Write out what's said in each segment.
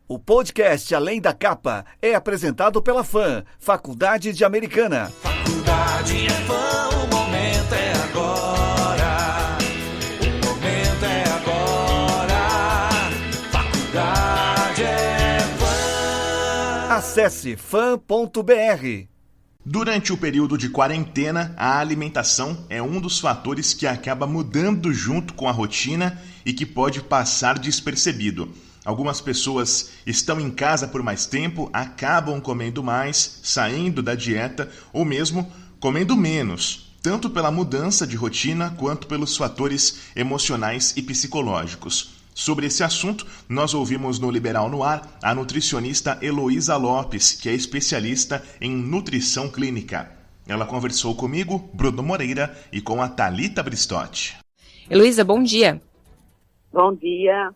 O podcast Além da Capa é apresentado pela FAM, Faculdade de Americana. Faculdade é FAM, o momento é agora. O momento é agora. Faculdade é FAM. Acesse fam.br. Durante o período de quarentena, a alimentação é um dos fatores que acaba mudando junto com a rotina e que pode passar despercebido. Algumas pessoas estão em casa por mais tempo, acabam comendo mais, saindo da dieta ou mesmo comendo menos, tanto pela mudança de rotina quanto pelos fatores emocionais e psicológicos. Sobre esse assunto, nós ouvimos no Liberal no Ar a nutricionista Heloísa Lopes, que é especialista em nutrição clínica. Ela conversou comigo, Bruno Moreira, e com a Thalita Bristotti. Heloísa, bom dia. Bom dia.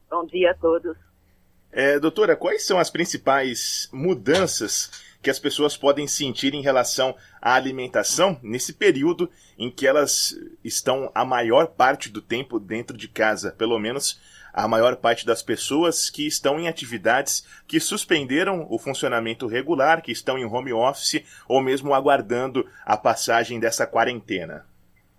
Bom dia a todos. Doutora, quais são as principais mudanças que as pessoas podem sentir em relação à alimentação nesse período em que elas estão a maior parte do tempo dentro de casa? Pelo menos a maior parte das pessoas que estão em atividades que suspenderam o funcionamento regular, que estão em home office ou mesmo aguardando a passagem dessa quarentena.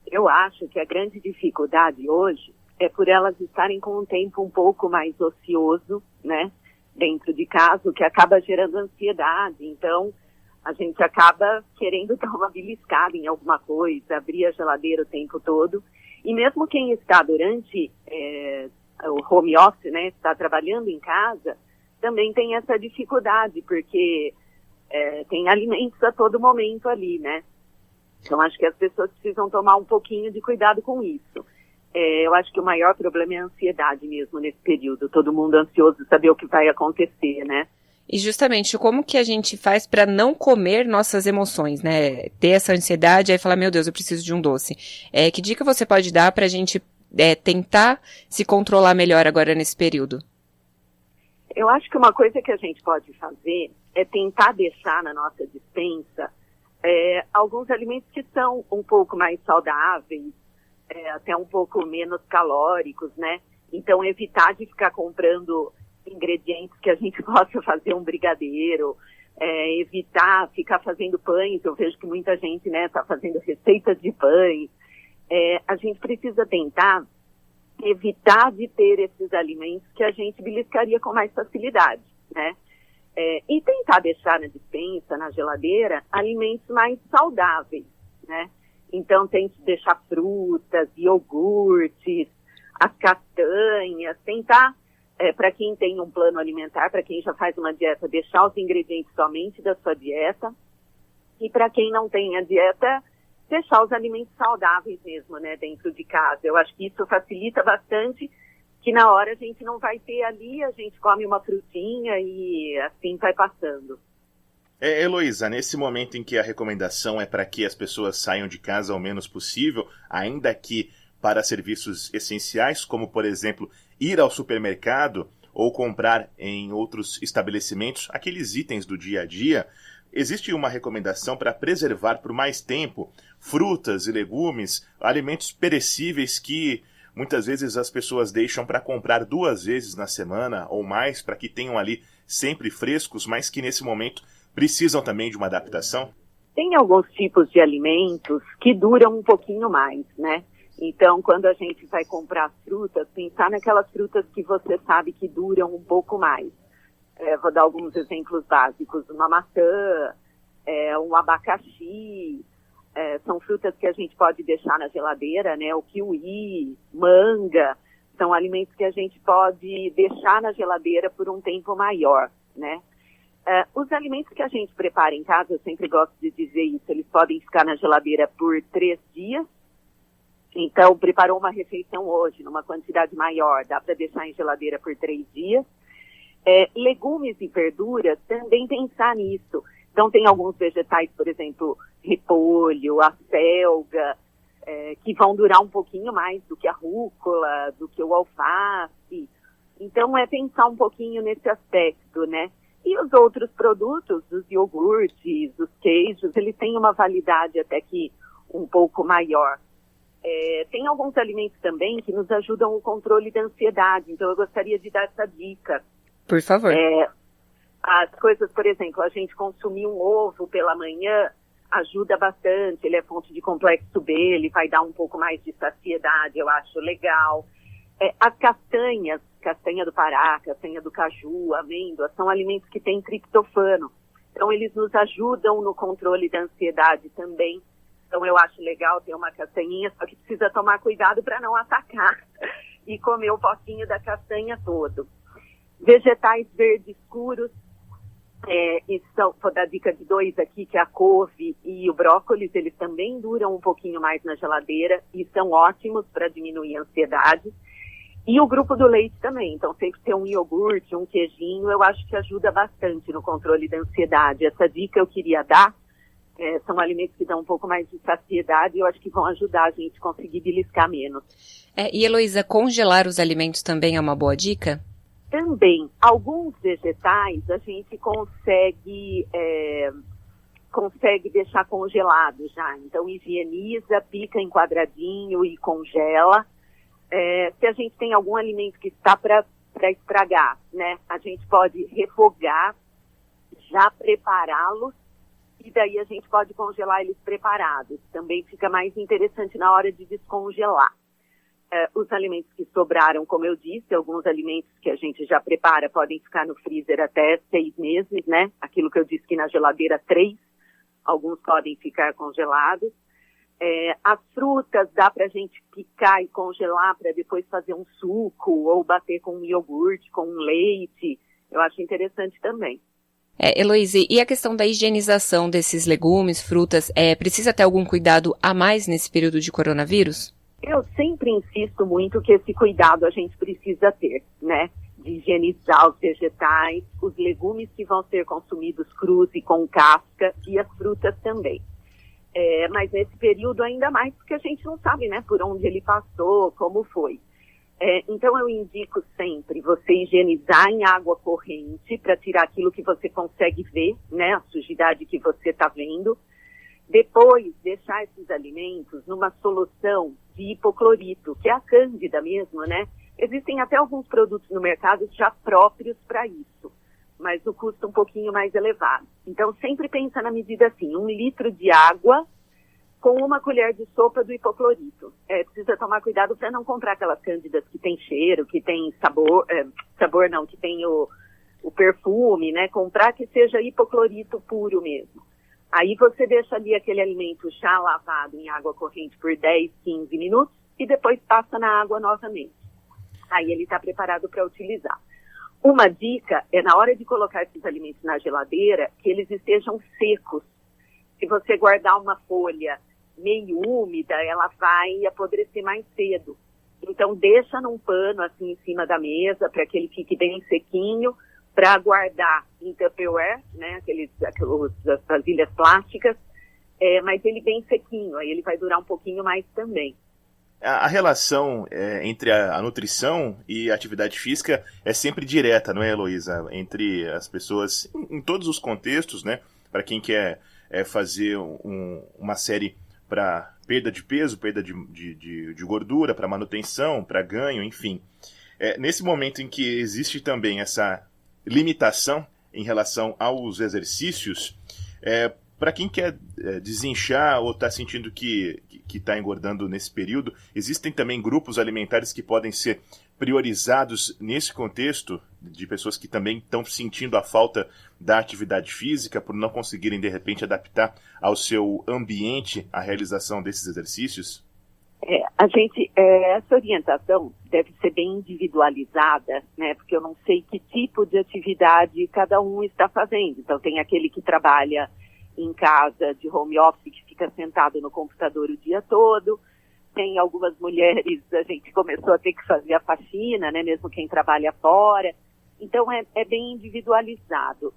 Eu acho que a grande dificuldade hoje é por elas estarem com um tempo um pouco mais ocioso, né, dentro de casa, o que acaba gerando ansiedade. Então, a gente acaba querendo dar uma beliscada em alguma coisa, abrir a geladeira o tempo todo. E mesmo quem está durante o home office, né, está trabalhando em casa, também tem essa dificuldade, porque tem alimentos a todo momento ali, né? Então, acho que as pessoas precisam tomar um pouquinho de cuidado com isso. Eu acho que o maior problema é a ansiedade mesmo nesse período. Todo mundo ansioso de saber o que vai acontecer, né? E justamente, como que a gente faz para não comer nossas emoções, né? Ter essa ansiedade e falar, meu Deus, eu preciso de um doce. Que dica você pode dar para a gente tentar se controlar melhor agora nesse período? Eu acho que uma coisa que a gente pode fazer é tentar deixar na nossa despensa alguns alimentos que são um pouco mais saudáveis, até um pouco menos calóricos, né? Então, evitar de ficar comprando ingredientes que a gente possa fazer um brigadeiro, evitar ficar fazendo pães. Eu vejo que muita gente, né, tá fazendo receitas de pães. A gente precisa tentar evitar de ter esses alimentos que a gente beliscaria com mais facilidade, né? E tentar deixar na despensa, na geladeira, alimentos mais saudáveis, né? Então, tente deixar frutas, iogurtes, as castanhas, tentar, para quem tem um plano alimentar, para quem já faz uma dieta, deixar os ingredientes somente da sua dieta. E para quem não tem a dieta, deixar os alimentos saudáveis mesmo, né, dentro de casa. Eu acho que isso facilita bastante, que na hora a gente não vai ter ali, a gente come uma frutinha e assim vai passando. Heloísa, nesse momento em que a recomendação é para que as pessoas saiam de casa o menos possível, ainda que para serviços essenciais, como, por exemplo, ir ao supermercado ou comprar em outros estabelecimentos aqueles itens do dia a dia, existe uma recomendação para preservar por mais tempo frutas e legumes, alimentos perecíveis que muitas vezes as pessoas deixam para comprar 2 vezes na semana ou mais, para que tenham ali sempre frescos, mas que nesse momento precisam também de uma adaptação? Tem alguns tipos de alimentos que duram um pouquinho mais, né? Então, quando a gente vai comprar frutas, pensar naquelas frutas que você sabe que duram um pouco mais. Vou dar alguns exemplos básicos. Uma maçã, um abacaxi, são frutas que a gente pode deixar na geladeira, né? O kiwi, manga, são alimentos que a gente pode deixar na geladeira por um tempo maior, né? Os alimentos que a gente prepara em casa, eu sempre gosto de dizer isso, eles podem ficar na geladeira por 3 dias. Então, preparou uma refeição hoje, numa quantidade maior, dá para deixar em geladeira por 3 dias. Legumes e verduras, também pensar nisso. Então, tem alguns vegetais, por exemplo, repolho, acelga, que vão durar um pouquinho mais do que a rúcula, do que o alface. Então, pensar um pouquinho nesse aspecto, né? E os outros produtos, os iogurtes, os queijos, eles têm uma validade até que um pouco maior. Tem alguns alimentos também que nos ajudam no controle da ansiedade, então eu gostaria de dar essa dica. Por favor. As coisas, por exemplo, a gente consumir um ovo pela manhã ajuda bastante, ele é fonte de complexo B, ele vai dar um pouco mais de saciedade, eu acho legal. As castanhas, castanha do Pará, castanha do caju, amêndoa, são alimentos que têm triptofano. Então, eles nos ajudam no controle da ansiedade também. Então, eu acho legal ter uma castanhinha, só que precisa tomar cuidado para não atacar e comer o potinho da castanha todo. Vegetais verdes escuros, vou dar dica de 2 aqui, que é a couve e o brócolis, eles também duram um pouquinho mais na geladeira e são ótimos para diminuir a ansiedade. E o grupo do leite também, então sempre ter um iogurte, um queijinho, eu acho que ajuda bastante no controle da ansiedade. Essa dica eu queria dar, são alimentos que dão um pouco mais de saciedade e eu acho que vão ajudar a gente a conseguir beliscar menos. E Heloísa, congelar os alimentos também é uma boa dica? Também, alguns vegetais a gente consegue deixar congelado já. Então, higieniza, pica em quadradinho e congela. Se a gente tem algum alimento que está para estragar, né, a gente pode refogar, já prepará-los, e daí a gente pode congelar eles preparados. Também fica mais interessante na hora de descongelar. Os alimentos que sobraram, como eu disse, alguns alimentos que a gente já prepara podem ficar no freezer até 6 meses, né? Aquilo que eu disse que na geladeira 3, alguns podem ficar congelados. As frutas dá pra gente picar e congelar para depois fazer um suco ou bater com um iogurte, com um leite. Eu acho interessante também. Heloísa, e a questão da higienização desses legumes, frutas, precisa ter algum cuidado a mais nesse período de coronavírus? Eu sempre insisto muito que esse cuidado a gente precisa ter, né? De higienizar os vegetais, os legumes que vão ser consumidos crus e com casca e as frutas também. Mas nesse período ainda mais porque a gente não sabe, né? Por onde ele passou, como foi. Então eu indico sempre você higienizar em água corrente para tirar aquilo que você consegue ver, né? A sujidade que você está vendo. Depois, deixar esses alimentos numa solução de hipoclorito, que é a cândida mesmo, né? Existem até alguns produtos no mercado já próprios para isso, mas o custo um pouquinho mais elevado. Então, sempre pensa na medida assim, 1 litro de água com 1 colher de sopa do hipoclorito. Precisa tomar cuidado para não comprar aquelas cândidas que tem cheiro, que tem que tem o perfume, né? Comprar que seja hipoclorito puro mesmo. Aí você deixa ali aquele alimento já lavado em água corrente por 10, 15 minutos e depois passa na água novamente. Aí ele está preparado para utilizar. Uma dica é na hora de colocar esses alimentos na geladeira que eles estejam secos. Se você guardar uma folha meio úmida, ela vai apodrecer mais cedo. Então deixa num pano assim em cima da mesa para que ele fique bem sequinho, para guardar em Tupperware, né, as vasilhas plásticas, mas ele bem sequinho, aí ele vai durar um pouquinho mais também. A relação entre a nutrição e a atividade física é sempre direta, não é, Heloísa? Entre as pessoas, em todos os contextos, né? Para quem quer fazer uma série para perda de peso, perda de gordura, para manutenção, para ganho, enfim. Nesse momento em que existe também essa limitação em relação aos exercícios, para quem quer desinchar ou está sentindo que está engordando nesse período, existem também grupos alimentares que podem ser priorizados nesse contexto de pessoas que também estão sentindo a falta da atividade física por não conseguirem, de repente, adaptar ao seu ambiente a realização desses exercícios? Essa orientação deve ser bem individualizada, né? Porque eu não sei que tipo de atividade cada um está fazendo. Então, tem aquele que trabalha em casa de home office, que fica sentado no computador o dia todo. Tem algumas mulheres, a gente começou a ter que fazer a faxina, né? Mesmo quem trabalha fora. Então, é bem individualizado.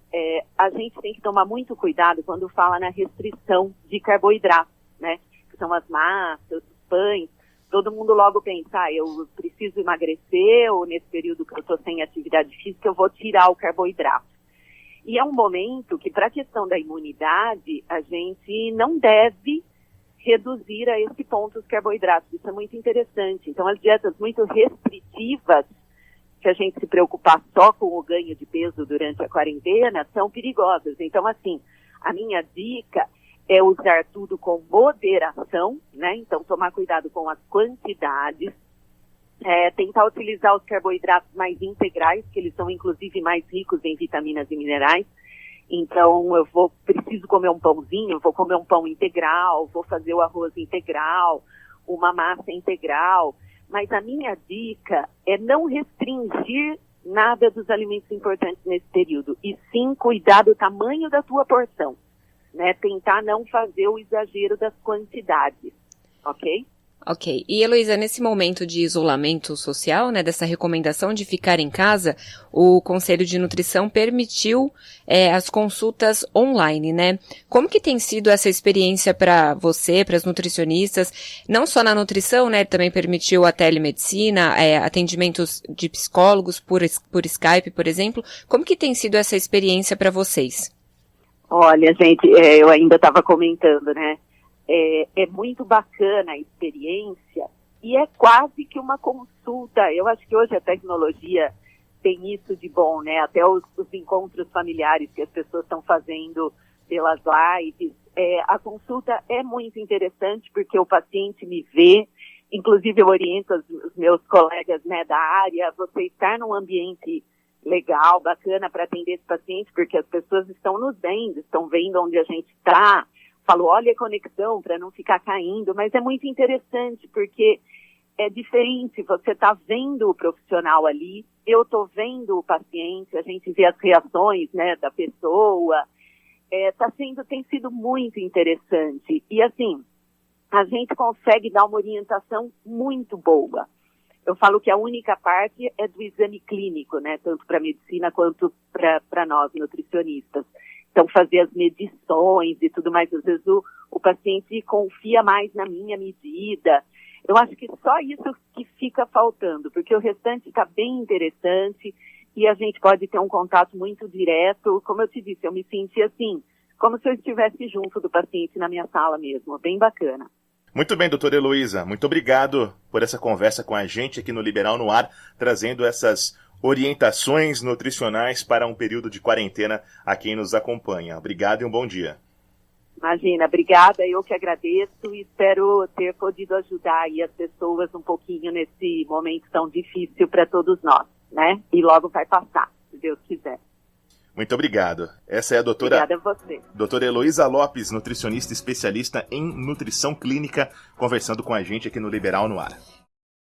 A gente tem que tomar muito cuidado quando fala na restrição de carboidratos, né? Que são as massas, pães. Todo mundo logo pensa, eu preciso emagrecer, ou nesse período que eu estou sem atividade física, eu vou tirar o carboidrato. E é um momento que, para a questão da imunidade, a gente não deve reduzir a esse ponto os carboidratos. Isso é muito interessante. Então, as dietas muito restritivas, se a gente se preocupar só com o ganho de peso durante a quarentena, são perigosas. Então, assim, a minha dica é usar tudo com moderação, né? Então, tomar cuidado com as quantidades, tentar utilizar os carboidratos mais integrais, que eles são, inclusive, mais ricos em vitaminas e minerais. Então, preciso comer um pãozinho, vou comer um pão integral, vou fazer o arroz integral, uma massa integral. Mas a minha dica é não restringir nada dos alimentos importantes nesse período, e sim cuidar do tamanho da tua porção, né? Tentar não fazer o exagero das quantidades, ok? Ok. E, Heloísa, nesse momento de isolamento social, né, dessa recomendação de ficar em casa, o Conselho de Nutrição permitiu as consultas online, né? Como que tem sido essa experiência para você, para as nutricionistas, não só na nutrição, né, também permitiu a telemedicina, atendimentos de psicólogos por Skype, por exemplo. Como que tem sido essa experiência para vocês? Olha, gente, eu ainda estava comentando, né? É muito bacana a experiência e é quase que uma consulta. Eu acho que hoje a tecnologia tem isso de bom, né? Até os encontros familiares que as pessoas estão fazendo pelas lives. A consulta é muito interessante porque o paciente me vê. Inclusive eu oriento os meus colegas, né, da área, você estar num ambiente legal, bacana para atender esse paciente, porque as pessoas estão nos vendo, estão vendo onde a gente está. Falo, olha a conexão para não ficar caindo, mas é muito interessante porque é diferente, você está vendo o profissional ali, eu estou vendo o paciente, a gente vê as reações, né, da pessoa, tem sido muito interessante. E assim, a gente consegue dar uma orientação muito boa. Eu falo que a única parte é do exame clínico, né, tanto para a medicina quanto para nós, nutricionistas. Então, fazer as medições e tudo mais, às vezes o paciente confia mais na minha medida. Eu acho que só isso que fica faltando, porque o restante está bem interessante e a gente pode ter um contato muito direto. Como eu te disse, eu me senti assim, como se eu estivesse junto do paciente na minha sala mesmo, bem bacana. Muito bem, doutora Heloísa, muito obrigado por essa conversa com a gente aqui no Liberal no Ar, trazendo essas orientações nutricionais para um período de quarentena a quem nos acompanha. Obrigado e um bom dia. Imagina, obrigada, eu que agradeço e espero ter podido ajudar aí as pessoas um pouquinho nesse momento tão difícil para todos nós, né? E logo vai passar, se Deus quiser. Muito obrigado. Essa é a Obrigada a você. doutora Heloísa Lopes, nutricionista especialista em nutrição clínica, conversando com a gente aqui no Liberal no Ar.